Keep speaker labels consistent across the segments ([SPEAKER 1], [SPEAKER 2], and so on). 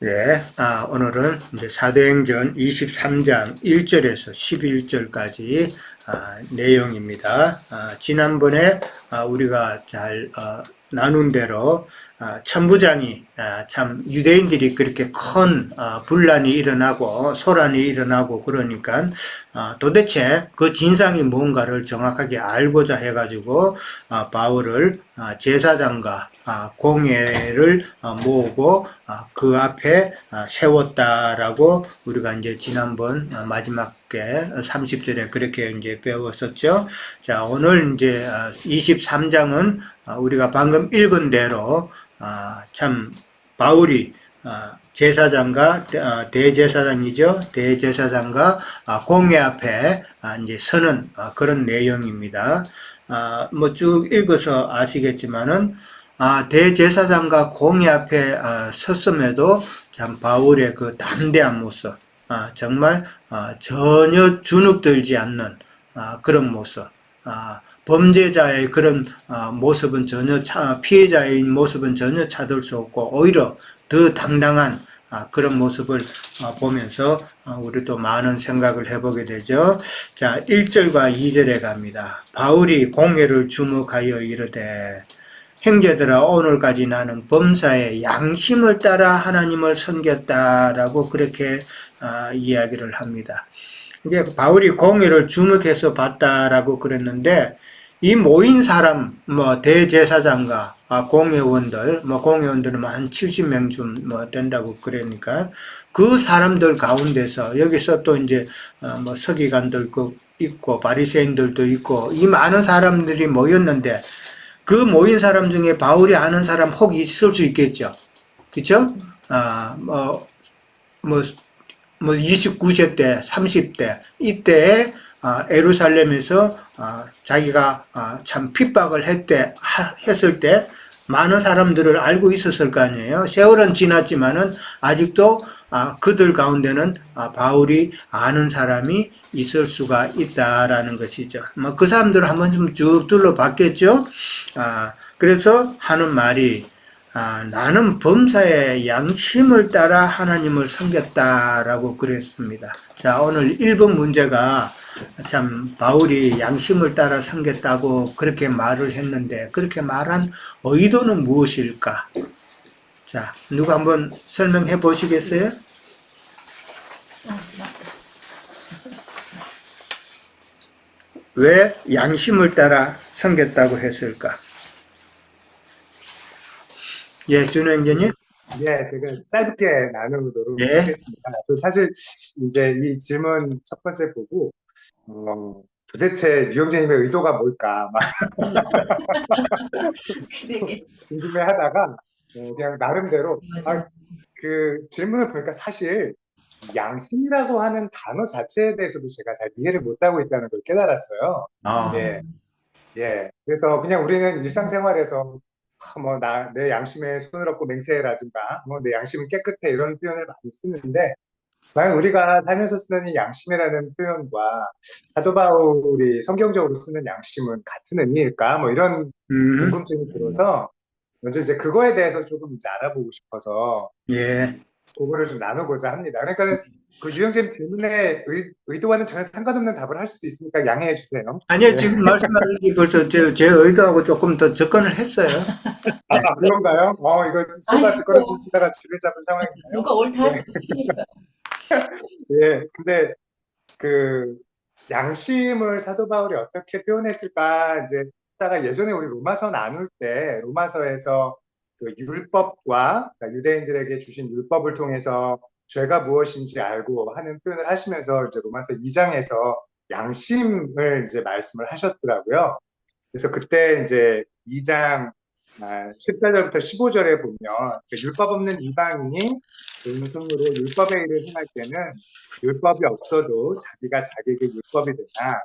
[SPEAKER 1] 예, 오늘은 이제 사도행전 23장 1절에서 11절까지 내용입니다. 지난번에 우리가 잘 나눈 대로 천부장이 참 유대인들이 그렇게 큰 분란이 일어나고 소란이 일어나고 그러니까 도대체 그 진상이 뭔가를 정확하게 알고자 해가지고 바울을 제사장과 공회를 모으고 그 앞에 세웠다라고 우리가 이제 지난번 마지막에 30절에 그렇게 이제 배웠었죠. 자, 오늘 이제 23장은 우리가 방금 읽은 대로 참 바울이 제사장과 대제사장이죠. 대제사장과 공회 앞에 이제 서는 그런 내용입니다. 뭐 쭉 읽어서 아시겠지만은 대제사장과 공회 앞에 섰음에도 참 바울의 그 담대한 모습, 정말 전혀 주눅들지 않는 그런 모습, 범죄자의 그런 모습은 전혀 피해자의 모습은 전혀 찾을 수 없고 오히려 더 당당한 그런 모습을 보면서 우리도 많은 생각을 해보게 되죠. 자, 1절과 2절에 갑니다. 바울이 공회를 주목하여 이르되 형제들아 오늘까지 나는 범사의 양심을 따라 하나님을 섬겼다라고 그렇게 이야기를 합니다. 이게 바울이 공회를 주목해서 봤다라고 그랬는데 이 모인 사람, 뭐 대제사장과 공회원들, 뭐 공회원들은 한 70명 좀 뭐 된다고 그러니까 그 사람들 가운데서 여기서 또 이제 뭐 서기관들도 있고 바리새인들도 있고 이 많은 사람들이 모였는데 그 모인 사람 중에 바울이 아는 사람 혹 있을 수 있겠죠. 그쵸? 뭐 29세 때, 30대, 이때에 예루살렘에서 자기가 참 핍박을 했을 때 많은 사람들을 알고 있었을 거 아니에요. 세월은 지났지만은 아직도 그들 가운데는 바울이 아는 사람이 있을 수가 있다라는 것이죠. 뭐 그 사람들을 한번 좀 쭉 둘러봤겠죠. 그래서 하는 말이 나는 범사의 양심을 따라 하나님을 섬겼다라고 그랬습니다. 자, 오늘 1번 문제가 참 바울이 양심을 따라 섬겼다고 그렇게 말을 했는데 그렇게 말한 의도는 무엇일까? 자, 누가 한번 설명해 보시겠어요? 왜 양심을 따라 섬겼다고 했을까? 예, 준호 형제님?
[SPEAKER 2] 네, 제가 짧게 나누도록
[SPEAKER 1] 예.
[SPEAKER 2] 하겠습니다. 사실 이제 이 질문 첫 번째 보고 도대체 유영재님의 의도가 뭘까 막 궁금해하다가 그냥 나름대로 그 질문을 보니까 사실 양심이라고 하는 단어 자체에 대해서도 제가 잘 이해를 못하고 있다는 걸 깨달았어요. 예, 예. 그래서 그냥 우리는 일상생활에서 내 양심에 손을 얹고 맹세라든가 뭐 내 양심은 깨끗해 이런 표현을 많이 쓰는데 과연 우리가 살면서 쓰는 이 양심이라는 표현과 사도 바울이 성경적으로 쓰는 양심은 같은 의미일까? 뭐 이런 궁금증이 들어서 먼저 이제 그거에 대해서 조금 이제 알아보고 싶어서
[SPEAKER 1] 예.
[SPEAKER 2] 그거를 좀 나누고자 합니다. 그러니까 그 유영재 질문에 의도와는 전혀 상관없는 답을 할 수도 있으니까 양해해 주세요.
[SPEAKER 1] 아니요,
[SPEAKER 2] 네.
[SPEAKER 1] 지금 말씀하신 게 벌써 제 의도하고 조금 더 접근을 했어요. 네.
[SPEAKER 2] 그런가요? 이거 소가 뒷걸음 치다가 쥐를 잡은 상황인가요?
[SPEAKER 3] 누가 옳다 할
[SPEAKER 2] 네.
[SPEAKER 3] 수 있으니까.
[SPEAKER 2] 예, 근데 그 양심을 사도 바울이 어떻게 표현했을까 이제 하다가 예전에 우리 로마서 나눌 때 로마서에서 그 율법과 그러니까 유대인들에게 주신 율법을 통해서 죄가 무엇인지 알고 하는 표현을 하시면서 이제 로마서 2장에서 양심을 이제 말씀을 하셨더라고요. 그래서 그때 이제 2장 14절부터 15절에 보면 그 율법 없는 이방인이 은순으로 율법의 일을 행할 때는 율법이 없어도 자기가 자기에게 율법이 되나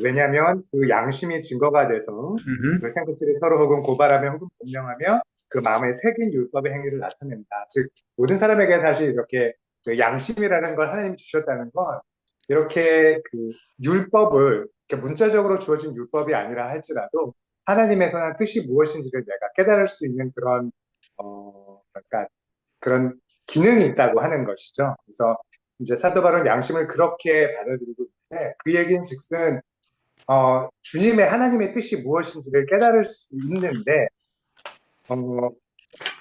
[SPEAKER 2] 왜냐하면 그 양심이 증거가 돼서 그 생각들이 서로 혹은 고발하며 혹은 변명하며 그 마음에 새긴 율법의 행위를 나타낸다. 즉 모든 사람에게 사실 이렇게 그 양심이라는 걸 하나님이 주셨다는 건 이렇게 그 율법을 이렇게 문자적으로 주어진 율법이 아니라 할지라도 하나님의 선한 뜻이 무엇인지를 내가 깨달을 수 있는 그런 그러니까 그런 기능이 있다고 하는 것이죠. 그래서 이제 사도 바울은 양심을 그렇게 받아들이고 있는데 그 얘기는 즉슨 주님의 하나님의 뜻이 무엇인지를 깨달을 수 있는데 어,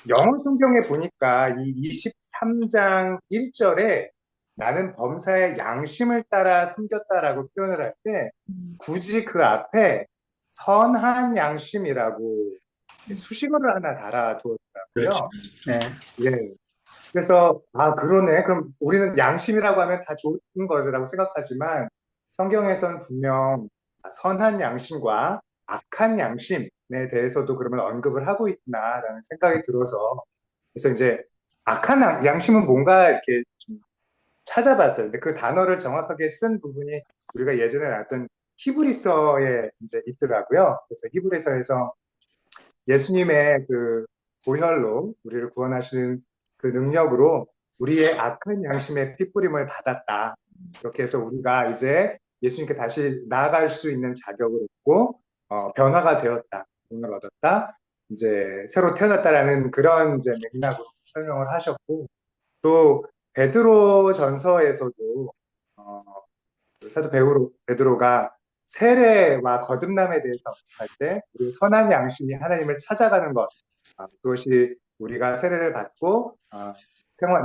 [SPEAKER 2] 영어 성경에 보니까 이 23장 1절에 나는 범사의 양심을 따라 섬겼다라고 표현을 할 때 굳이 그 앞에 선한 양심이라고 수식어를 하나
[SPEAKER 1] 그렇죠.
[SPEAKER 2] 달아두었더라고요.
[SPEAKER 1] 네.
[SPEAKER 2] 예. 그래서 그러네. 그럼 우리는 양심이라고 하면 다 좋은 거라고 생각하지만 성경에서는 분명 선한 양심과 악한 양심에 대해서도 그러면 언급을 하고 있구나라는 생각이 들어서 그래서 이제 악한 양심은 뭔가 이렇게 좀 찾아봤어요. 근데 그 단어를 정확하게 쓴 부분이 우리가 예전에 나왔던 히브리서에 이제 있더라고요. 그래서 히브리서에서 예수님의 그 보혈로 우리를 구원하시는 그 능력으로 우리의 악한 양심의 핏부림을 받았다. 이렇게 해서 우리가 이제 예수님께 다시 나아갈 수 있는 자격을 얻고 변화가 되었다. 구원을 얻었다. 이제 새로 태어났다라는 그런 이제 맥락으로 설명을 하셨고 또 베드로 전서에서도 그 사도 베드로가 세례와 거듭남에 대해서 할 때 우리 선한 양심이 하나님을 찾아가는 것 그것이 우리가 세례를 받고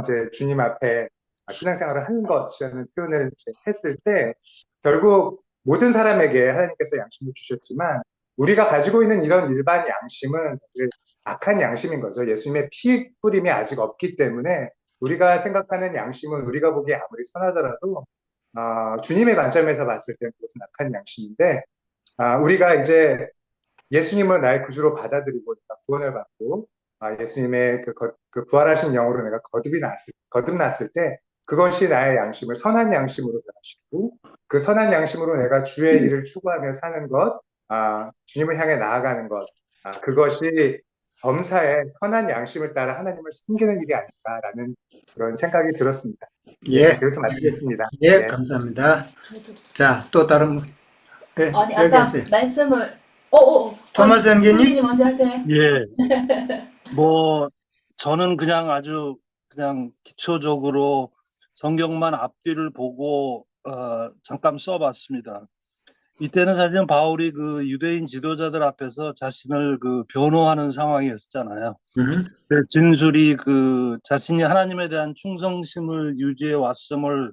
[SPEAKER 2] 이제 주님 앞에 신앙생활을 하는 것이라는 표현을 이제 했을 때 결국 모든 사람에게 하나님께서 양심을 주셨지만 우리가 가지고 있는 이런 일반 양심은 사실 악한 양심인 거죠. 예수님의 피 뿌림이 아직 없기 때문에 우리가 생각하는 양심은 우리가 보기에 아무리 선하더라도 주님의 관점에서 봤을 때 그것은 악한 양심인데 우리가 이제 예수님을 나의 구주로 받아들이고 구원을 받고 예수님의 그 부활하신 영으로 내가 거듭났을 때 그것이 나의 양심을 선한 양심으로 변화시키고 그 선한 양심으로 내가 주의 일을 추구하며 사는 것, 주님을 향해 나아가는 것, 그것이 범사의 선한 양심을 따라 하나님을 섬기는 일이 아닐까라는 그런 생각이 들었습니다.
[SPEAKER 1] 예,
[SPEAKER 2] 여기서 마치겠습니다.
[SPEAKER 1] 예,
[SPEAKER 2] 예.
[SPEAKER 1] 감사합니다. 자, 또 다른 분. 예,
[SPEAKER 3] 아니, 아까
[SPEAKER 1] 얘기하세요.
[SPEAKER 3] 말씀을,
[SPEAKER 1] 토마스 형제님?
[SPEAKER 3] 선생님 먼저 하세요.
[SPEAKER 4] 예, 뭐, 저는 그냥 아주 그냥 기초적으로 성경만 앞뒤를 보고, 잠깐 써봤습니다. 이때는 사실은 바울이 그 유대인 지도자들 앞에서 자신을 그 변호하는 상황이었잖아요. 그 진술이 그 자신이 하나님에 대한 충성심을 유지해 왔음을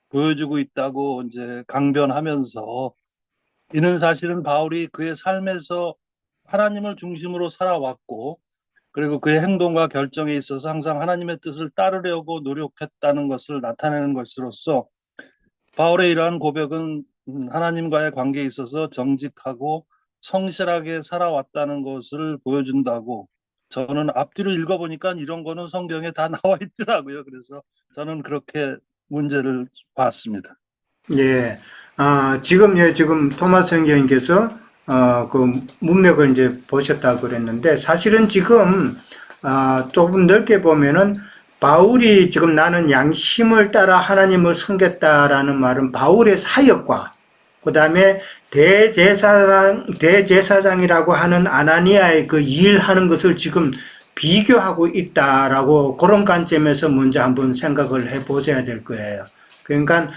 [SPEAKER 4] 보여주고 있다고 이제 강변하면서 이는 사실은 바울이 그의 삶에서 하나님을 중심으로 살아왔고 그리고 그의 행동과 결정에 있어서 항상 하나님의 뜻을 따르려고 노력했다는 것을 나타내는 것으로서 바울의 이러한 고백은 하나님과의 관계에 있어서 정직하고 성실하게 살아왔다는 것을 보여준다고 저는 앞뒤로 읽어보니까 이런 거는 성경에 다 나와 있더라고요. 그래서 저는 그렇게 문제를 봤습니다.
[SPEAKER 1] 예, 지금 토마스 형제님께서 그 문맥을 이제 보셨다고 그랬는데 사실은 지금 조금 넓게 보면은 바울이 지금 나는 양심을 따라 하나님을 섬겼다라는 말은 바울의 사역과 그 다음에 대제사장이라고 하는 아나니아의 그 일하는 것을 지금 비교하고 있다라고 그런 관점에서 먼저 한번 생각을 해 보셔야 될 거예요. 그러니까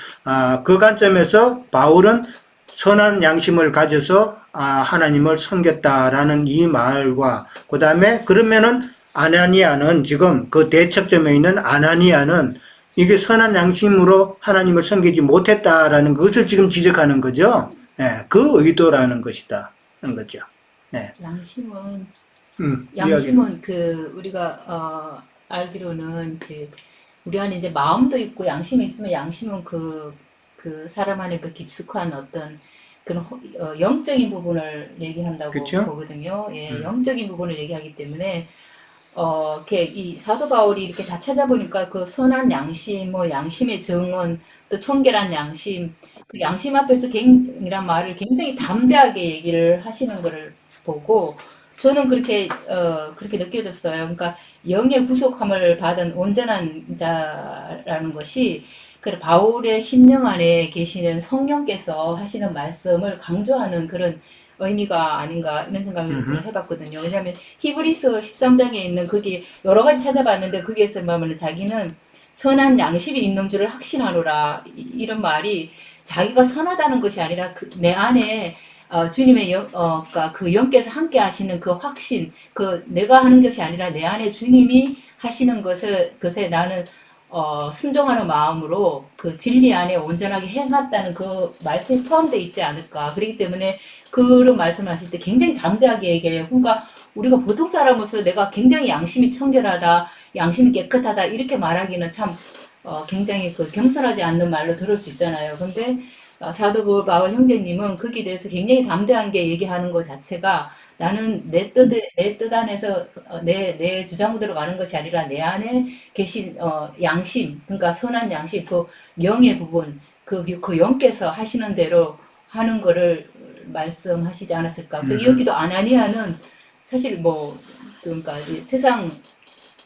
[SPEAKER 1] 그 관점에서 바울은 선한 양심을 가져서 하나님을 섬겼다라는 이 말과 그 다음에 그러면은 아나니아는 지금 그 대척점에 있는 아나니아는 이게 선한 양심으로 하나님을 섬기지 못했다라는 것을 지금 지적하는 거죠. 예, 그 의도라는 것이다. 하는 거죠. 예.
[SPEAKER 3] 양심은 그 우리가 알기로는 그 우리 안에 이제 마음도 있고 양심이 있으면 양심은 그 사람 안에 그 깊숙한 어떤 그런 영적인 부분을 얘기한다고
[SPEAKER 1] 그쵸?
[SPEAKER 3] 보거든요. 예, 영적인 부분을 얘기하기 때문에 이렇게 이 사도 바울이 이렇게 다 찾아보니까 그 선한 양심, 뭐 양심의 정언, 또 청결한 양심, 그 양심 앞에서 이란 말을 굉장히 담대하게 얘기를 하시는 거를 보고 저는 그렇게 느껴졌어요. 그러니까 영의 구속함을 받은 온전한 자라는 것이 그 바울의 심령 안에 계시는 성령께서 하시는 말씀을 강조하는 그런 의미가 아닌가 이런 생각을
[SPEAKER 1] 음흠.
[SPEAKER 3] 해봤거든요. 왜냐하면 히브리서 13장에 있는 거기 여러 가지 찾아봤는데 거기에서 보면 자기는 선한 양심이 있는 줄을 확신하노라 이런 말이 자기가 선하다는 것이 아니라 내 안에 주님의 그러니까 그 영께서 함께 하시는 그 확신, 그 내가 하는 것이 아니라 내 안에 주님이 하시는 것에 나는 순종하는 마음으로 그 진리 안에 온전하게 행했다는 그 말씀이 포함되어 있지 않을까. 그렇기 때문에 그런 말씀을 하실 때 굉장히 담대하게 얘기해요. 그러니까 우리가 보통 사람으로서 내가 굉장히 양심이 청결하다, 양심이 깨끗하다 이렇게 말하기는 참 굉장히 그 겸손하지 않는 말로 들을 수 있잖아요. 근데 사도 바울 형제님은 거기에 대해서 굉장히 담대하게 얘기하는 것 자체가 나는 내 뜻 안에서 내 주장대로 가는 것이 아니라 내 안에 계신 양심, 그러니까 선한 양심, 그 영의 부분, 그 영께서 하시는 대로 하는 거를 말씀하시지 않았을까. 그 여기도 아나니아는 사실 뭐 그러니까 세상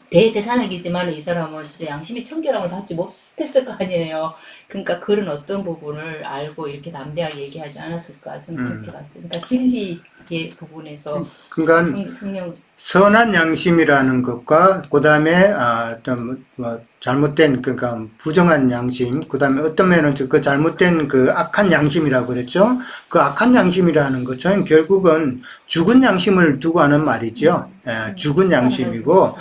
[SPEAKER 3] 대제사장이지만 이 사람은 진짜 양심이 청결함을 받지 못했을 거 아니에요. 그러니까 그런 어떤 부분을 알고 이렇게 담대하게 얘기하지 않았을까 저는 그렇게 봤어요. 그러니까 진리의 부분에서
[SPEAKER 1] 그러니까
[SPEAKER 3] 성령
[SPEAKER 1] 선한 양심이라는 것과 그다음에 뭐 잘못된 그러니까 부정한 양심, 그다음에 어떤 면은 그 잘못된 그 악한 양심이라고 그랬죠. 그 악한 양심이라는 것은 결국은 죽은 양심을 두고 하는 말이죠. 죽은 양심이고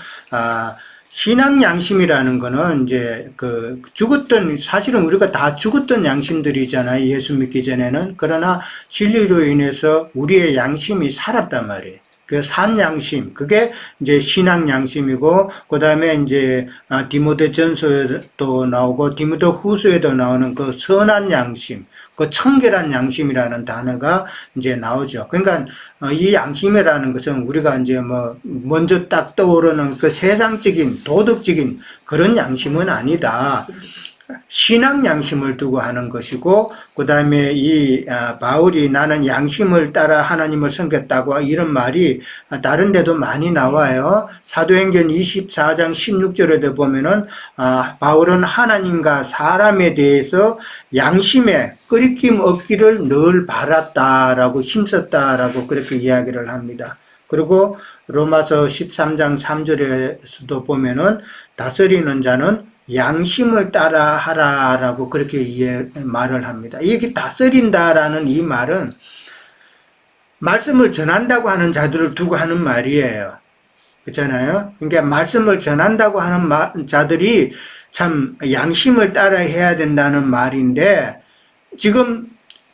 [SPEAKER 1] 신앙 양심이라는 거는 이제 그 죽었던, 사실은 우리가 다 죽었던 양심들이잖아요. 예수 믿기 전에는. 그러나 진리로 인해서 우리의 양심이 살았단 말이에요. 그 산 양심, 그게 이제 신앙 양심이고, 그 다음에 이제 디모데 전서에도 나오고 디모데 후서에도 나오는 그 선한 양심, 그 청결한 양심이라는 단어가 이제 나오죠. 그러니까 이 양심이라는 것은 우리가 이제 뭐 먼저 딱 떠오르는 그 세상적인 도덕적인 그런 양심은 아니다. 신앙 양심을 두고 하는 것이고, 그 다음에 이 바울이 나는 양심을 따라 하나님을 섬겼다고 이런 말이 다른 데도 많이 나와요. 사도행전 24장 16절에도 보면은 바울은 하나님과 사람에 대해서 양심에 끄리낌 없기를 늘 바랐다라고 힘썼다라고 그렇게 이야기를 합니다. 그리고 로마서 13장 3절에서도 보면은 다스리는 자는 양심을 따라 하라라고 그렇게 말을 합니다. 이게 다스린다라는 이 말은 말씀을 전한다고 하는 자들을 두고 하는 말이에요. 그렇잖아요. 그러니까 말씀을 전한다고 하는 자들이 참 양심을 따라 해야 된다는 말인데, 지금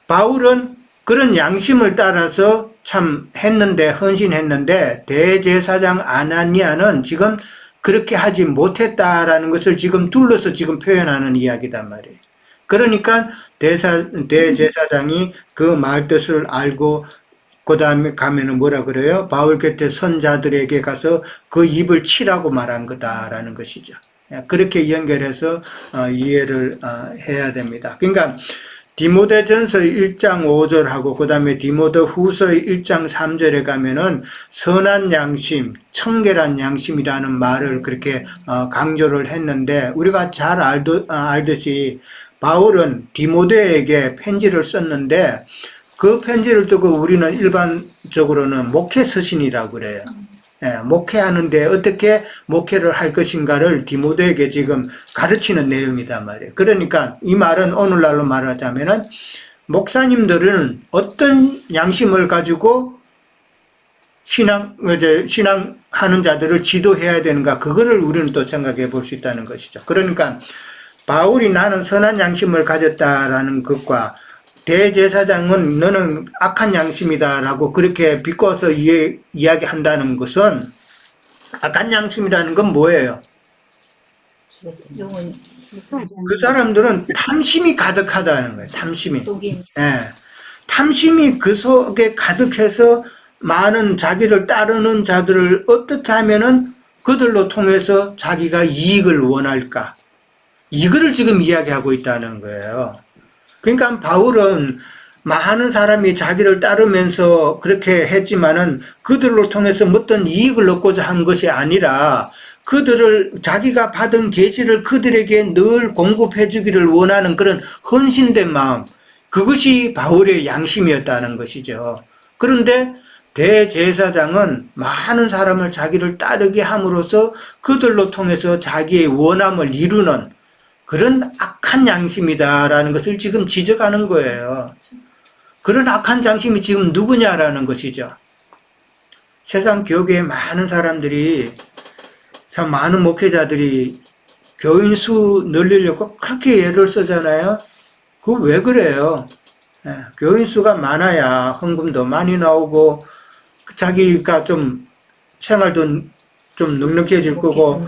[SPEAKER 1] 바울은 그런 양심을 따라서 참 했는데, 헌신했는데, 대제사장 아나니아는 지금 그렇게 하지 못했다라는 것을 지금 둘러서 지금 표현하는 이야기단 말이에요. 그러니까 대제사장이 그 말 뜻을 알고 그 다음에 가면은 뭐라 그래요? 바울 곁에 선 자들에게 가서 그 입을 치라고 말한 거다라는 것이죠. 그렇게 연결해서 이해를 해야 됩니다. 그러니까 디모데전서 1장 5절하고 그 다음에 디모데 후서 1장 3절에 가면은 선한 양심, 청결한 양심이라는 말을 그렇게 강조를 했는데, 우리가 잘 알듯이 바울은 디모데에게 편지를 썼는데 그 편지를 두고 우리는 일반적으로는 목회 서신이라고 그래요. 목회하는데 어떻게 목회를 할 것인가를 디모데에게 지금 가르치는 내용이단 말이에요. 그러니까 이 말은 오늘날로 말하자면은 목사님들은 어떤 양심을 가지고 신앙하는 자들을 지도해야 되는가, 그거를 우리는 또 생각해 볼 수 있다는 것이죠. 그러니까 바울이 나는 선한 양심을 가졌다라는 것과 대제사장은 너는 악한 양심이다라고 그렇게 비꼬아서 이야기한다는 것은, 악한 양심이라는 건 뭐예요? 그 사람들은 탐심이 가득하다는 거예요. 탐심이. 탐심이 그 속에 가득해서 많은 자기를 따르는 자들을 어떻게 하면은 그들로 통해서 자기가 이익을 원할까? 이거를 지금 이야기하고 있다는 거예요. 그러니까 바울은 많은 사람이 자기를 따르면서 그렇게 했지만은 그들로 통해서 어떤 이익을 얻고자 한 것이 아니라 그들을, 자기가 받은 계시를 그들에게 늘 공급해 주기를 원하는 그런 헌신된 마음, 그것이 바울의 양심이었다는 것이죠. 그런데 대제사장은 많은 사람을 자기를 따르게 함으로써 그들로 통해서 자기의 원함을 이루는 그런 악한 양심이다라는 것을 지금 지적하는 거예요. 그런 악한 양심이 지금 누구냐라는 것이죠. 세상 교계에 많은 사람들이, 참 많은 목회자들이 교인 수 늘리려고 그렇게 애를 쓰잖아요. 그거 왜 그래요? 교인 수가 많아야 헌금도 많이 나오고 자기가 좀 생활도 좀 넉넉해질 거고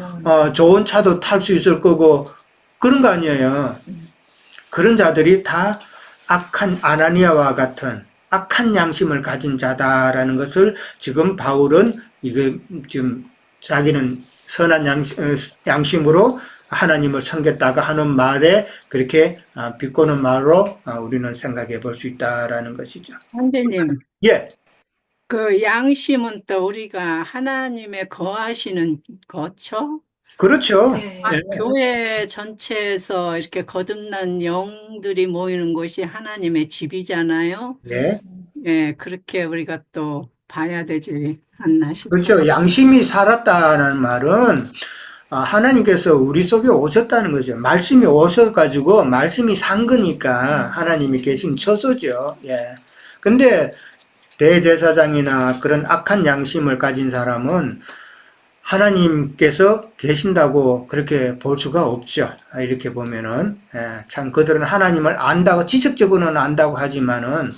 [SPEAKER 1] 좋은 차도 탈 수 있을 거고 그런 거 아니에요. 그런 자들이 다 악한 아나니아와 같은 악한 양심을 가진 자다라는 것을 지금 바울은 이게 지금 자기는 선한 양심으로 하나님을 섬겼다가 하는 말에 그렇게 비꼬는 말로 우리는 생각해 볼 수 있다라는 것이죠.
[SPEAKER 5] 선생님,
[SPEAKER 1] 예,
[SPEAKER 5] 그 양심은 또 우리가 하나님의 거하시는 거처?
[SPEAKER 1] 그렇죠.
[SPEAKER 3] 네.
[SPEAKER 5] 아,
[SPEAKER 1] 예,
[SPEAKER 5] 교회 전체에서 이렇게 거듭난 영들이 모이는 곳이 하나님의 집이잖아요.
[SPEAKER 1] 예.
[SPEAKER 5] 예, 그렇게 우리가 또 봐야 되지 않나 싶어요.
[SPEAKER 1] 그렇죠. 양심이 살았다는 말은 하나님께서 우리 속에 오셨다는 거죠. 말씀이 오셔가지고 말씀이 산 거니까 하나님이 계신 처소죠. 예. 근데 대제사장이나 그런 악한 양심을 가진 사람은 하나님께서 계신다고 그렇게 볼 수가 없죠. 이렇게 보면은 참 그들은 하나님을 안다고 지식적으로는 안다고 하지만은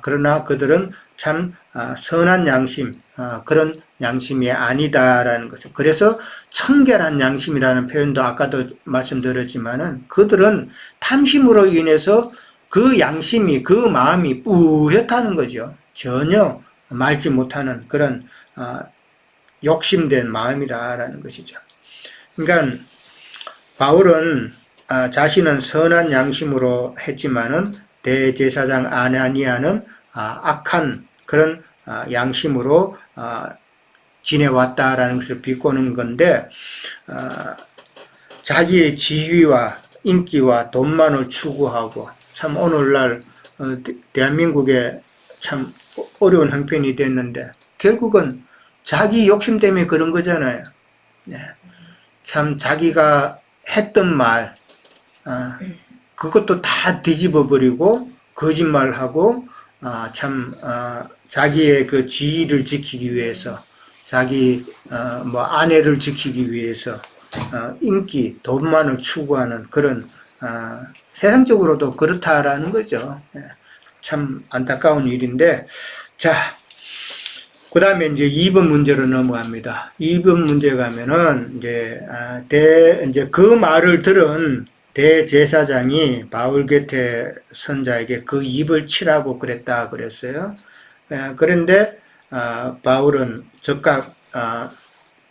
[SPEAKER 1] 그러나 그들은 참 선한 양심, 그런 양심이 아니다라는 거죠. 그래서 청결한 양심이라는 표현도 아까도 말씀드렸지만은 그들은 탐심으로 인해서 그 양심이, 그 마음이 뿌옇다는 거죠. 전혀 말지 못하는 그런 욕심된 마음이라는 것이죠. 그러니까 바울은 자신은 선한 양심으로 했지만은 대제사장 아나니아는 악한 그런 양심으로 지내왔다라는 것을 비꼬는 건데 자기의 지위와 인기와 돈만을 추구하고 참 오늘날 대한민국에 참 어려운 형편이 됐는데 결국은 자기 욕심 때문에 그런 거잖아요. 네. 참 자기가 했던 말 그것도 다 뒤집어 버리고 거짓말하고 자기의 그 지위를 지키기 위해서 자기 뭐 아내를 지키기 위해서 인기, 돈만을 추구하는 그런 세상적으로도 그렇다라는 거죠. 참 안타까운 일인데 자, 그 다음에 이제 2번 문제로 넘어갑니다. 2번 문제 가면은 이제 그 말을 들은 대제사장이 바울 곁에 선자에게 그 입을 치라고 그랬다 그랬어요. 그런데 바울은 즉각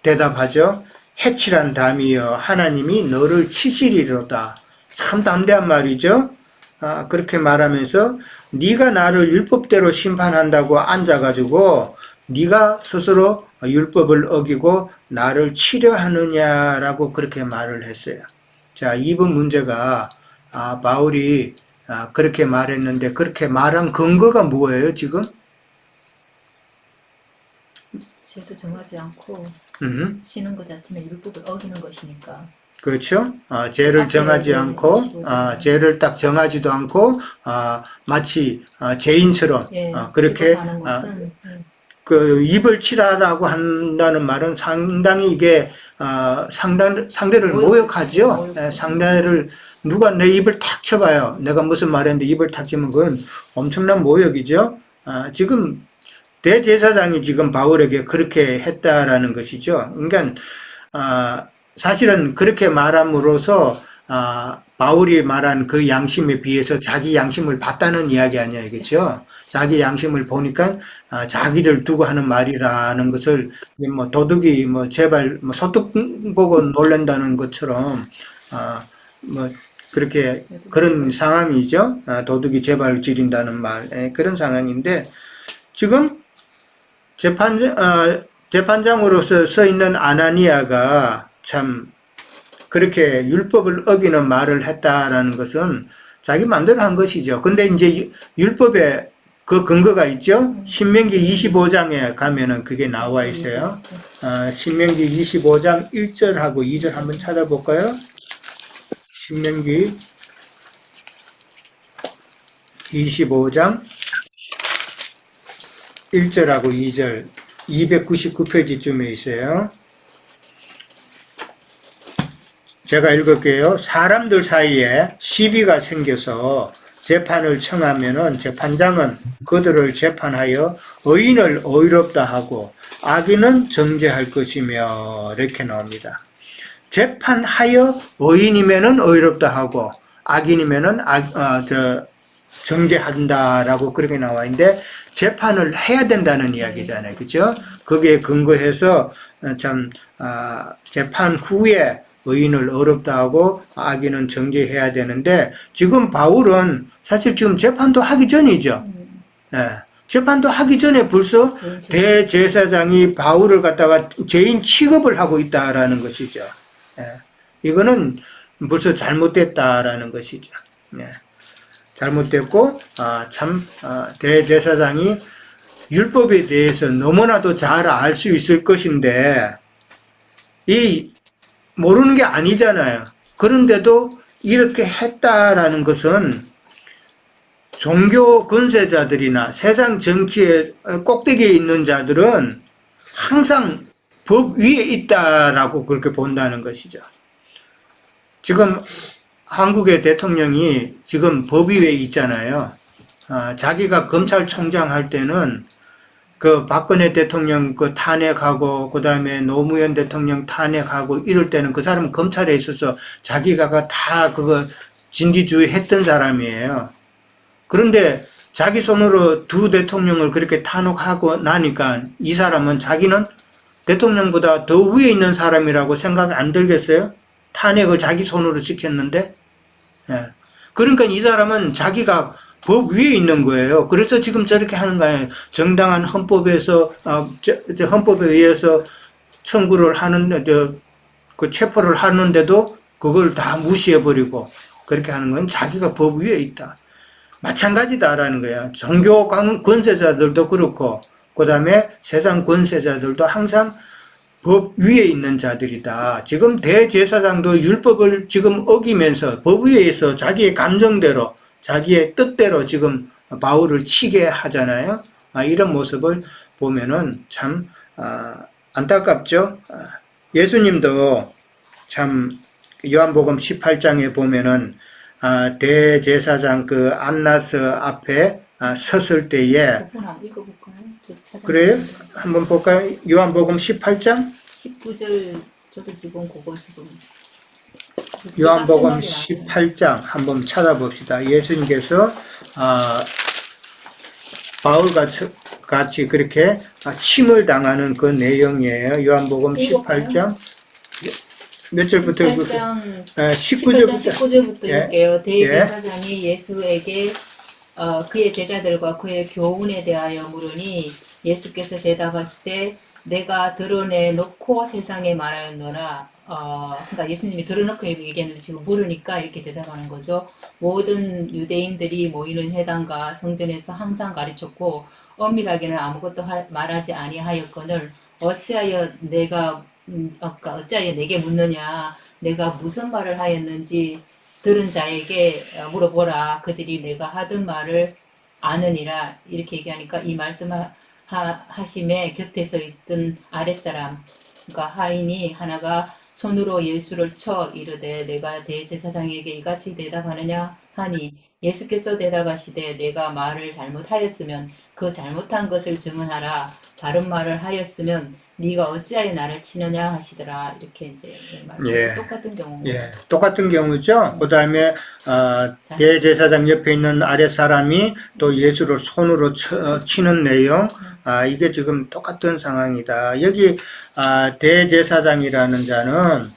[SPEAKER 1] 대답하죠. 해칠한 담이여 하나님이 너를 치시리로다. 참 담대한 말이죠. 그렇게 말하면서 네가 나를 율법대로 심판한다고 앉아가지고 네가 스스로 율법을 어기고 나를 치려 하느냐라고 그렇게 말을 했어요. 자, 2번 문제가 바울이 그렇게 말했는데 그렇게 말한 근거가 뭐예요 지금?
[SPEAKER 3] 죄도 정하지 않고 치는 것 자체는 율법을 어기는 것이니까.
[SPEAKER 1] 그렇죠. 죄를 정하지 않고 죄를 딱 정하지도 않고 마치 죄인처럼 그렇게
[SPEAKER 3] 취급하는 것은,
[SPEAKER 1] 그 입을 치라라고 한다는 말은 상당히 이게 상대를 모욕하죠. 상대를 누가 내 입을 탁 쳐봐요. 내가 무슨 말했는데 입을 탁 치면 그건 엄청난 모욕이죠. 지금 대제사장이 지금 바울에게 그렇게 했다라는 것이죠. 그러니까 사실은 그렇게 말함으로써 바울이 말한 그 양심에 비해서 자기 양심을 봤다는 이야기 아니에요, 그렇죠? 자기 양심을 보니까 자기를 두고 하는 말이라는 것을 뭐 도둑이 뭐 제발 뭐 소떡 보고 놀란다는 것처럼 뭐 그렇게 그런 상황이죠. 도둑이 제발 지린다는 말 그런 상황인데 지금 재판장으로서 서 있는 아나니아가 참 그렇게 율법을 어기는 말을 했다라는 것은 자기 마음대로 한 것이죠. 근데 이제 율법에 그 근거가 있죠? 신명기 25장에 가면은 그게 나와 있어요. 신명기 25장 1절하고 2절 한번 찾아볼까요? 신명기 25장 1절하고 2절 299페이지쯤에 있어요. 제가 읽을게요. 사람들 사이에 시비가 생겨서 재판을 청하면은 재판장은 그들을 재판하여 의인을 의롭다 하고 악인은 정죄할 것이며 이렇게 나옵니다. 재판하여 의인이면은 의롭다 하고 악인이면은 정죄한다라고 그렇게 나와 있는데 재판을 해야 된다는 이야기잖아요. 그죠? 거기에 근거해서 재판 후에 의인을 의롭다 하고 악인은 정죄해야 되는데 지금 바울은 사실 지금 재판도 하기 전이죠. 예. 재판도 하기 전에 벌써 대제사장이 바울을 갖다가 죄인 취급을 하고 있다라는 것이죠. 예. 이거는 벌써 잘못됐다라는 것이죠. 예. 잘못됐고 대제사장이 율법에 대해서 너무나도 잘 알 수 있을 것인데 모르는 게 아니잖아요. 그런데도 이렇게 했다라는 것은 종교 권세자들이나 세상 정치의 꼭대기에 있는 자들은 항상 법 위에 있다라고 그렇게 본다는 것이죠. 지금 한국의 대통령이 지금 법 위에 있잖아요. 자기가 검찰총장 할 때는 그 박근혜 대통령 그 탄핵하고 그 다음에 노무현 대통령 탄핵하고 이럴 때는 그 사람은 검찰에 있어서 자기가 다 그거 진디주의 했던 사람이에요. 그런데 자기 손으로 두 대통령을 그렇게 탄핵하고 나니까 이 사람은 자기는 대통령보다 더 위에 있는 사람이라고 생각 안 들겠어요? 탄핵을 자기 손으로 지켰는데. 예. 그러니까 이 사람은 자기가 법 위에 있는 거예요. 그래서 지금 저렇게 하는 거예요. 정당한 헌법에서 헌법에 의해서 청구를 하는데 그 체포를 하는데도 그걸 다 무시해버리고 그렇게 하는 건 자기가 법 위에 있다. 마찬가지다라는 거야. 종교 권세자들도 그렇고 그 다음에 세상 권세자들도 항상 법 위에 있는 자들이다. 지금 대제사장도 율법을 지금 어기면서 법 위에서 자기의 감정대로 자기의 뜻대로 지금 바울을 치게 하잖아요. 이런 모습을 보면은 참 안타깝죠. 예수님도 참 요한복음 18장에 보면은 대제사장 그 안나스 앞에 섰을 때에 그래요? 한번 볼까요? 요한복음 18장
[SPEAKER 3] 19절 저도 지금 그거 지금
[SPEAKER 1] 요한복음 18장 한번 찾아봅시다. 예수님께서 바울과 같이 그렇게 침을 당하는 그 내용이에요. 요한복음 18장 몇 절부터
[SPEAKER 3] 19절부터 읽게요. 대제사장이 예수에게 그의 제자들과 그의 교훈에 대하여 물으니 예수께서 대답하시되 내가 드러내놓고 세상에 말하였노라. 그러니까 예수님이 드러놓고 얘기했는데 지금 물으니까 이렇게 대답하는 거죠. 모든 유대인들이 모이는 회당과 성전에서 항상 가르쳤고 엄밀하게는 아무것도 말하지 아니하였거늘 어찌하여 내게 묻느냐. 내가 무슨 말을 하였는지 들은 자에게 물어보라. 그들이 내가 하던 말을 아느니라. 이렇게 얘기하니까 이 말씀하심에 곁에서 있던 아랫사람 그러니까 하인이 하나가 손으로 예수를 쳐 이르되 내가 대제사장에게 이같이 대답하느냐 하니 예수께서 대답하시되 내가 말을 잘못하였으면 그 잘못한 것을 증언하라. 바른 말을 하였으면 네가 어찌하여 나를 치느냐 하시더라. 이렇게 이제
[SPEAKER 1] 예.
[SPEAKER 3] 똑같은 경우.
[SPEAKER 1] 예, 똑같은 경우죠. 그 다음에 대제사장 옆에 있는 아랫 사람이 또 예수를 손으로 치는 내용, 이게 지금 똑같은 상황이다. 여기 대제사장이라는 자는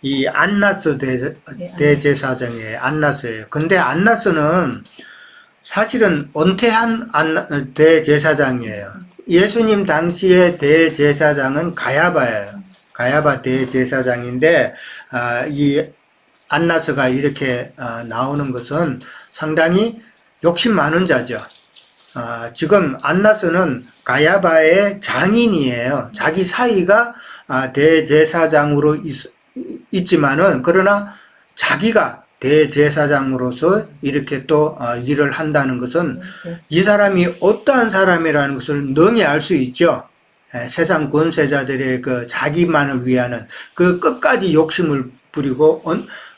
[SPEAKER 1] 이 안나스 대제사장이에요. 안나스예요. 근데 안나스는 사실은 은퇴한 대제사장이에요. 예수님 당시의 대제사장은 가야바예요. 가야바 대제사장인데 이 안나스가 이렇게 나오는 것은 상당히 욕심 많은 자죠. 지금 안나스는 가야바의 장인이에요. 자기 사이가 대제사장으로 있지만은 그러나 자기가 대제사장으로서 이렇게 또 일을 한다는 것은 이 사람이 어떠한 사람이라는 것을 능히 알 수 있죠. 세상 권세자들의 그 자기만을 위하는 그 끝까지 욕심을 부리고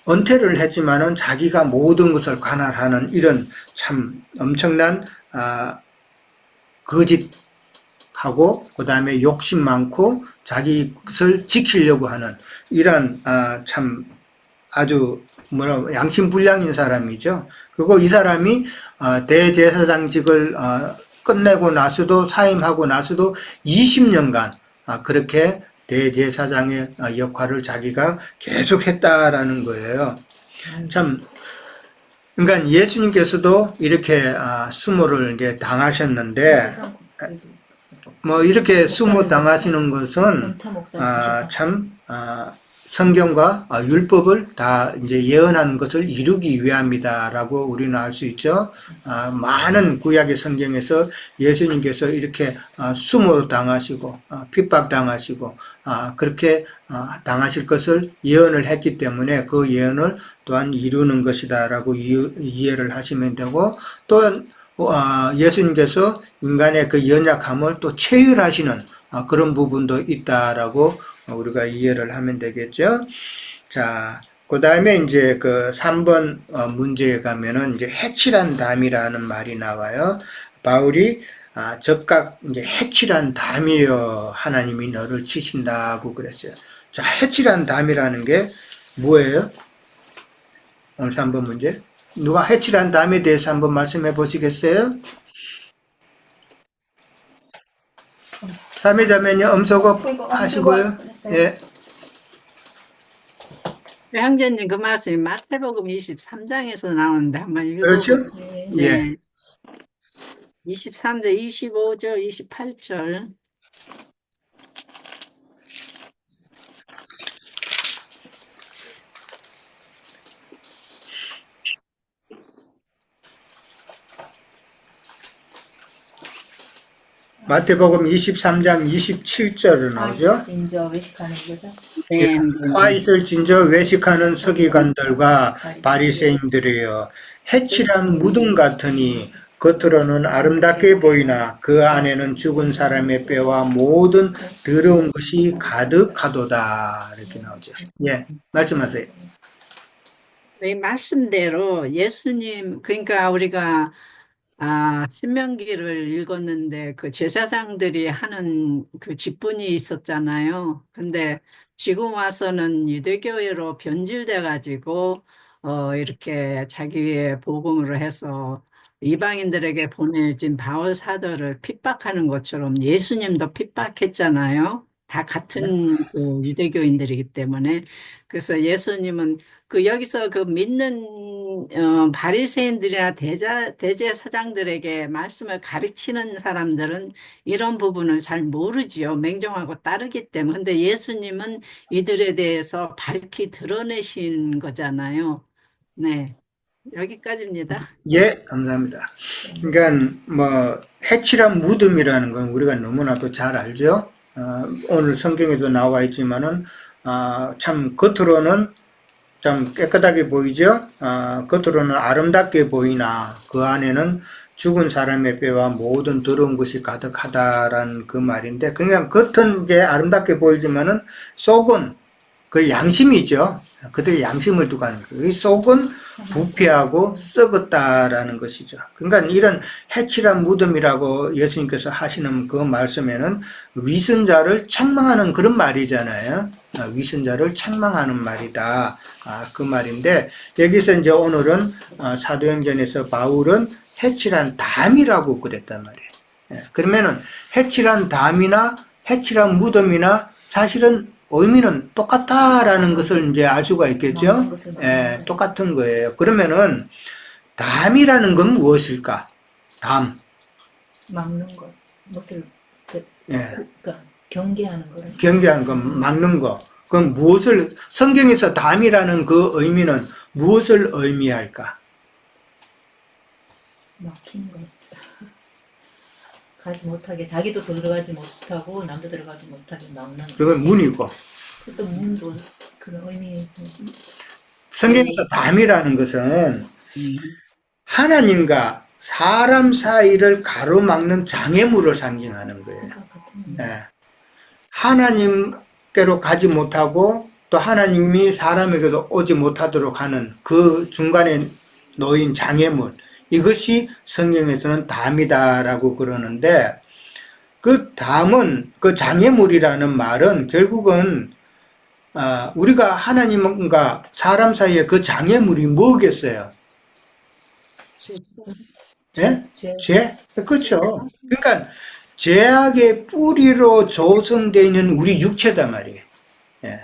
[SPEAKER 1] 은퇴를 했지만은 자기가 모든 것을 관할하는 이런 참 엄청난 거짓하고 그 다음에 욕심 많고 자기 것을 지키려고 하는 이런 참 아주 양심불량인 사람이죠. 그리고 이 사람이 대제사장직을 끝내고 나서도 사임하고 나서도 20년간 그렇게 대제사장의 역할을 자기가 계속 했다라는 거예요. 참 그러니까 예수님께서도 이렇게 수모를 이제 당하셨는데 뭐 이렇게 수모 당하시는 것은 참 성경과 율법을 다 이제 예언한 것을 이루기 위함이다라고 우리는 알 수 있죠. 많은 구약의 성경에서 예수님께서 이렇게 수모 당하시고 핍박 당하시고 그렇게 당하실 것을 예언을 했기 때문에 그 예언을 또한 이루는 것이다라고 이해를 하시면 되고 또 예수님께서 인간의 그 연약함을 또 체휼하시는 그런 부분도 있다라고 우리가 이해를 하면 되겠죠. 자, 그 다음에 이제 그 3번 문제에 가면은 이제 해칠한 담이라는 말이 나와요. 바울이 적각 이제 해칠한 담이여 하나님이 너를 치신다고 그랬어요. 자, 해칠한 담이라는 게 뭐예요? 오늘 3번 문제. 누가 해칠한 담에 대해서 한번 말씀해 보시겠어요? 3회 자매님 엄소거 하시고요. 예.
[SPEAKER 5] 형제님 그 말씀이 마태복음 23장에서 나오는데 한번
[SPEAKER 1] 그렇죠?
[SPEAKER 5] 읽어보세요.
[SPEAKER 1] 예.
[SPEAKER 5] 네. 23절, 25절, 28절.
[SPEAKER 1] 마태복음 23장 27절을 나오죠.
[SPEAKER 3] 진저 외식하는 거죠?
[SPEAKER 5] 네.
[SPEAKER 1] 화 있을 진저 외식하는 서기관들과 바리새인들이여 해칠한 무덤 같으니 겉으로는 아름답게 보이나 그 안에는 죽은 사람의 뼈와 모든 더러운 것이 가득하도다 이렇게 나오죠. 예, 말씀하세요.
[SPEAKER 5] 이 말씀대로 예수님, 그러니까 우리가 신명기를 읽었는데 그 제사장들이 하는 그 직분이 있었잖아요. 근데 지금 와서는 유대교회로 변질돼 가지고 이렇게 자기의 복음으로 해서 이방인들에게 보내진 바울 사도를 핍박하는 것처럼 예수님도 핍박했잖아요. 다 같은 그 유대교인들이기 때문에. 그래서 예수님은 그 여기서 그 믿는 바리새인들이나 대제사장들에게 말씀을 가르치는 사람들은 이런 부분을 잘 모르지요. 맹종하고 따르기 때문에. 근데 예수님은 이들에 대해서 밝히 드러내신 거잖아요. 네, 여기까지입니다.
[SPEAKER 1] 예, 감사합니다. 그러니까 뭐 해칠한 무덤이라는 건 우리가 너무나도 잘 알죠. 오늘 성경에도 나와 있지만은 참 겉으로는 좀 깨끗하게 보이죠. 겉으로는 아름답게 보이나 그 안에는 죽은 사람의 뼈와 모든 더러운 것이 가득하다라는 그 말인데 그냥 겉은 이제 아름답게 보이지만은 속은 그 양심이죠. 그들의 양심을 두고 하는 거예요. 이 속은 부패하고 썩었다라는 것이죠. 그러니까 이런 해칠한 무덤이라고 예수님께서 하시는 그 말씀에는 위선자를 책망하는 그런 말이잖아요. 위선자를 책망하는 말이다. 그 말인데 여기서 이제 오늘은 사도행전에서 바울은 해칠한 담이라고 그랬단 말이에요. 그러면은 해칠한 담이나 해칠한 무덤이나 사실은 의미는 똑같다라는 것을 이제 알 수가 있겠죠. 예, 똑같은 거예요. 그러면은 담이라는 건 무엇일까? 담.
[SPEAKER 3] 막는 것, 무엇을
[SPEAKER 1] 예.
[SPEAKER 3] 그러니까 경계하는 거를.
[SPEAKER 1] 경계하는 건 막는 거. 그럼 무엇을 성경에서 담이라는 그 의미는 무엇을 의미할까?
[SPEAKER 3] 막힌 것. 가지 못하게 자기도 들어가지 못하고 남도 들어가지 못하게 막는
[SPEAKER 1] 그건 문이고.
[SPEAKER 3] 또 문도 그런 의미
[SPEAKER 1] 성경에서 담이라는 것은
[SPEAKER 5] 음.
[SPEAKER 1] 하나님과 사람 사이를 가로막는 장애물을 상징하는 거예요.
[SPEAKER 3] 같은
[SPEAKER 1] 예. 하나님께로 가지 못하고 또 하나님이 사람에게도 오지 못하도록 하는 그 중간에 놓인 장애물, 이것이 성경에서는 담이다라고 그러는데, 그 담은, 그 장애물이라는 말은 결국은 우리가 하나님과 사람 사이에 그 장애물이 뭐겠어요? 예?
[SPEAKER 3] 죄
[SPEAKER 1] 죄? 그렇죠. 그러니까 죄악의 뿌리로 조성되어 있는 우리 육체단 말이에요. 예.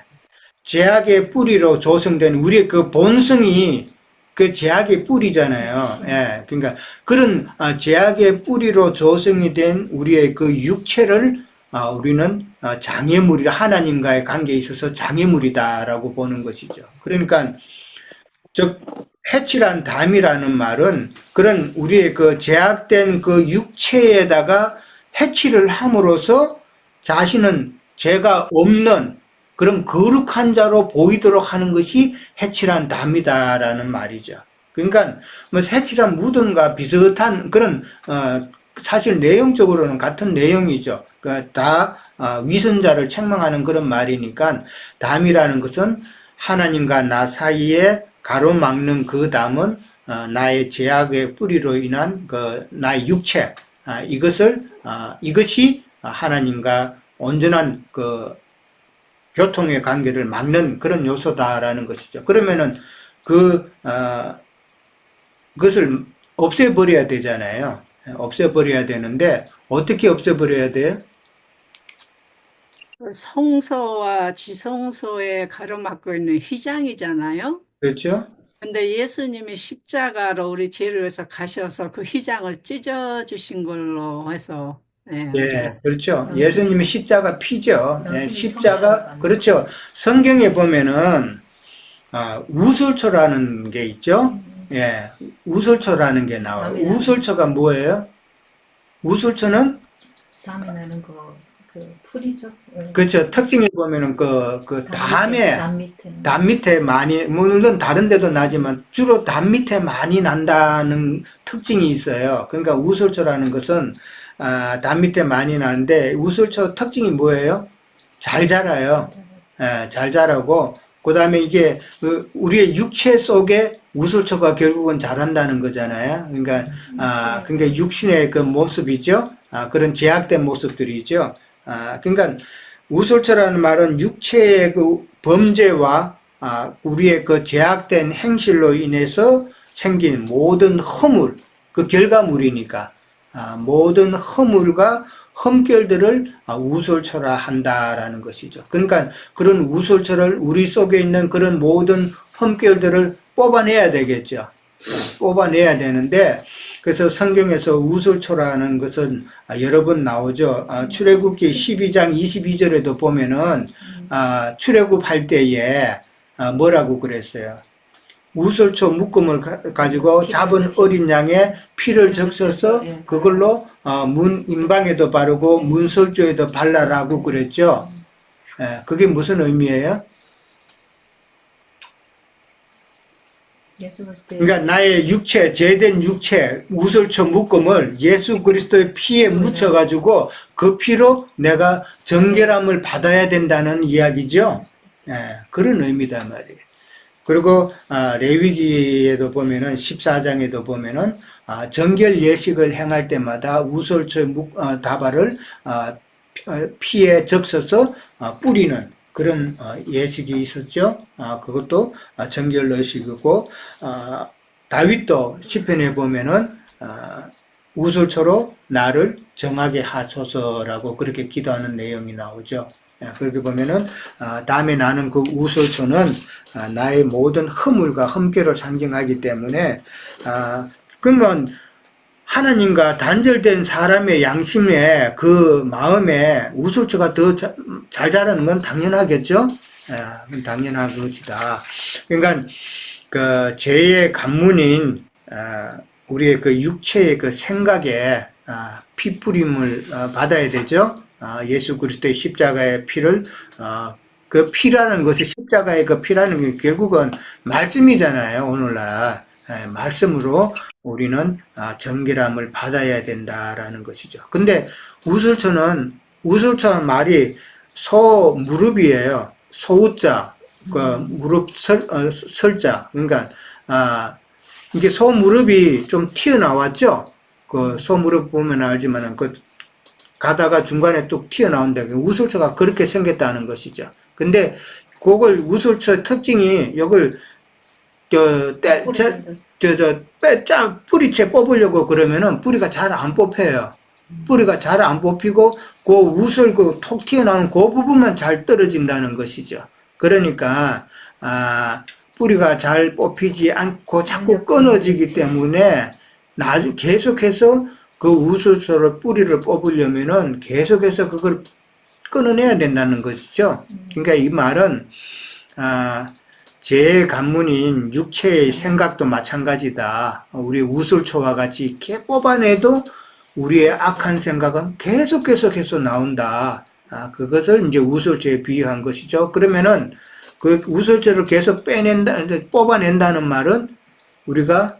[SPEAKER 1] 죄악의 뿌리로 조성된 우리의 그 본성이 그 죄악의 뿌리잖아요. 예. 그러니까 그런 죄악의 뿌리로 조성이 된 우리의 그 육체를 우리는 장애물이라, 하나님과의 관계에 있어서 장애물이다라고 보는 것이죠. 그러니까 즉 해칠한 담이라는 말은 그런 우리의 그 죄악된 그 육체에다가 해칠을 함으로써 자신은 죄가 없는 그런 거룩한 자로 보이도록 하는 것이 해칠한 담이다라는 말이죠. 그러니까 뭐 해칠한 무덤과 비슷한 그런 사실 내용적으로는 같은 내용이죠. 다 위선자를 책망하는 그런 말이니까 담이라는 것은 하나님과 나 사이에 가로막는 그 담은 나의 죄악의 뿌리로 인한 그 나의 육체, 이것이 하나님과 온전한 그 교통의 관계를 막는 그런 요소다라는 것이죠. 그러면은 그것을 없애버려야 되잖아요. 없애버려야 되는데 어떻게 없애버려야 돼요?
[SPEAKER 5] 성소와 지성소에 가로막고 있는 휘장이잖아요.
[SPEAKER 1] 그렇죠?
[SPEAKER 5] 근데 예수님이 십자가로 우리 죄를 위해서 가셔서 그 휘장을 찢어주신 걸로 해서, 네, 우리가
[SPEAKER 1] 예, 그렇죠.
[SPEAKER 3] 당신이-
[SPEAKER 1] 예수님이 십자가 피죠. 예,
[SPEAKER 3] 당신이
[SPEAKER 1] 십자가,
[SPEAKER 3] 청구하는
[SPEAKER 1] 그렇죠. 성경에 보면은, 우설초라는 게 있죠. 예, 우설초라는 게 나와요.
[SPEAKER 3] 다음에
[SPEAKER 1] 우설초가 뭐예요? 우설초는,
[SPEAKER 3] 다음에 나는 그 풀이죠.
[SPEAKER 1] 그렇죠. 특징에 보면은 담 밑에 많이, 물론 다른 데도 나지만 주로 담 밑에 많이 난다는 특징이 있어요. 그러니까 우설초라는 것은 담 밑에 많이 나는데 우설초 특징이 뭐예요? 잘 자라요. 예, 잘 자라고 그 다음에 이게 우리의 육체 속에 우설초가 결국은 자란다는 거잖아요. 그러니까 육신의 그 모습이죠. 그런 제약된 모습들이죠. 그러니까 우설초라는 말은 육체의 그 범죄와 우리의 그 제약된 행실로 인해서 생긴 모든 허물, 그 결과물이니까 모든 허물과 흠결들을 우설초라 한다라는 것이죠. 그러니까 그런 우설초를 우리 속에 있는 그런 모든 흠결들을 뽑아내야 되겠죠. 뽑아내야 되는데 그래서 성경에서 우설초라는 것은 여러 번 나오죠. 출애굽기 12장 22절에도 보면은 출애굽할 때에 뭐라고 그랬어요? 우설초 묶음을 가지고 잡은 어린 양의 피를 적셔서 그걸로 문 인방에도 바르고 문설주에도 발라라고 그랬죠. 그게 무슨 의미예요?
[SPEAKER 3] 예수 그리스도의
[SPEAKER 1] 그러니까 나의 육체, 죄된 육체, 우설초 묶음을 예수 그리스도의 피에 묻혀가지고 그 피로 내가 정결함을 받아야 된다는 이야기죠. 그런 의미다 말이에요. 그리고 레위기에도 보면은 14장에도 보면은 정결 예식을 행할 때마다 우설초 다발을 피에 적셔서 뿌리는 그런 예식이 있었죠. 그것도 정결 예식이고 다윗도 시편에 보면은 우설초로 나를 정하게 하소서라고 그렇게 기도하는 내용이 나오죠. 그렇게 보면은 다음에 나는 그 우설초는 나의 모든 허물과 흠결을 상징하기 때문에 그러면 하나님과 단절된 사람의 양심에 그 마음에 우설초가 더 잘 자라는 건 당연하겠죠. 그건 당연한 것이다. 그러니까 그 죄의 간문인 우리의 그 육체의 그 생각에 피 뿌림을 받아야 되죠. 예수 그리스도의 십자가의 피를 그 피라는 것이 십자가의 그 피라는 게 결국은 말씀이잖아요. 오늘날 말씀으로 우리는 정결함을 받아야 된다라는 것이죠. 근데 우슬초는 말이 소 무릎이에요. 소우자 그 무릎 설자. 그러니까 이게 소 무릎이 좀 튀어나왔죠. 그 소 무릎 보면 알지만은 그 가다가 중간에 뚝 튀어나온다. 우슬초가 그렇게 생겼다는 것이죠. 근데 그걸 우슬초 특징이 이걸 뿌리채 뽑으려고 그러면은 뿌리가 잘 안 뽑혀요. 뿌리가 잘 안 뽑히고 그 우슬 그 톡 튀어나오는 그 부분만 잘 떨어진다는 것이죠. 그러니까 뿌리가 잘 뽑히지 않고 자꾸 끊어지기 때문에 계속해서 그 우슬초를 뿌리를 뽑으려면은 계속해서 그걸 끊어내야 된다는 것이죠. 그러니까 이 말은 제 관문인 육체의 생각도 마찬가지다. 우리 우슬초와 같이 이렇게 뽑아내도 우리의 악한 생각은 계속 나온다. 그것을 이제 우슬초에 비유한 것이죠. 그러면은 그 우슬초를 계속 뽑아낸다는 말은 우리가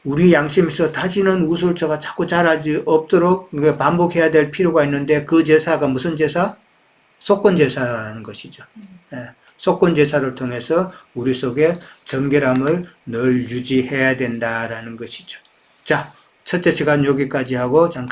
[SPEAKER 1] 우리 양심에서 다시는 우슬초가 자꾸 자라지 없도록 반복해야 될 필요가 있는데 그 제사가 무슨 제사? 속건 제사라는 것이죠. 속건 제사를 통해서 우리 속에 정결함을 늘 유지해야 된다라는 것이죠. 자, 첫째 시간 여기까지 하고 잠깐